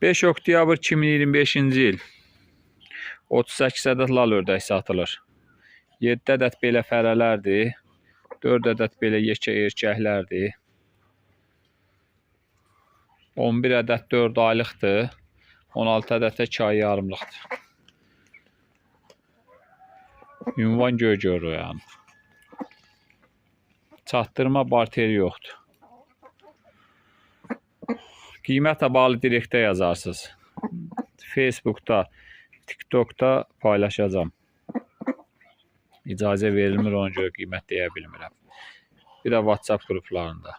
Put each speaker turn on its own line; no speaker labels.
5 oktyabr 2025-ci il 38 ədəd lal ördək satılır. 7 ədəd belə fərələrdir. 4 ədəd belə yekə erkəklərdir. 11 ədəd 4 aylıqdır. 16 ədəd də 2 ay yarımlıqdır. Ünvan Göygöl rayonu. Çatdırma barteri yoxdur. Qiymətə bağlı direktə yazarsınız. Facebookda, TikTokda paylaşacağım. İcazə verilmir, ona görə qiymət deyə bilmirəm. Bir də WhatsApp qruplarında.